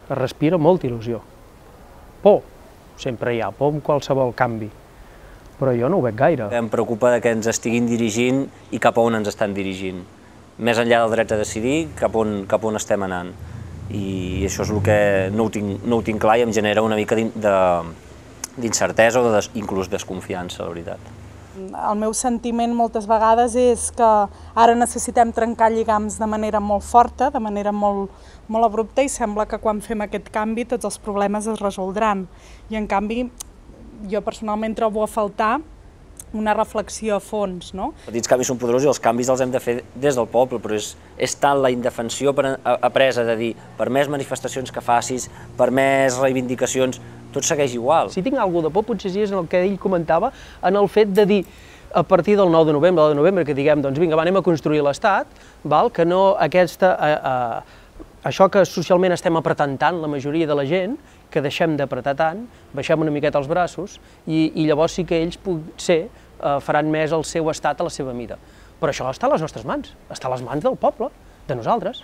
es respira molta il·lusió. Por, sempre hi ha por en qualsevol canvi, però jo no ho veig gaire. Em preocupa que ens estiguin dirigint i cap a on ens estan dirigint. Més enllà del dret a decidir, cap on estem anant. I això és el que no ho tinc clar i em genera una mica d'incertesa o inclús desconfiança, la veritat. El meu sentiment moltes vegades és que ara necessitem trencar lligams de manera molt forta, de manera molt abrupta, i sembla que quan fem aquest canvi tots els problemes es resoldran. I en canvi, jo personalment trobo a faltar una reflexió a fons. Els petits canvis són poderosos i els canvis els hem de fer des del poble, però és tant la indefensió apresa de dir per més manifestacions que facis, per més reivindicacions, tot segueix igual. Si tinc alguna de por, potser sí és el que ell comentava, en el fet de dir, a partir del 9 de novembre, que diguem, doncs vinga, anem a construir l'Estat, que no això que socialment estem apretant tant, la majoria de la gent, que deixem d'apretar tant, baixem una miqueta els braços, i llavors sí que ells potser faran més el seu estat a la seva mida. Però això està a les nostres mans, està a les mans del poble, de nosaltres.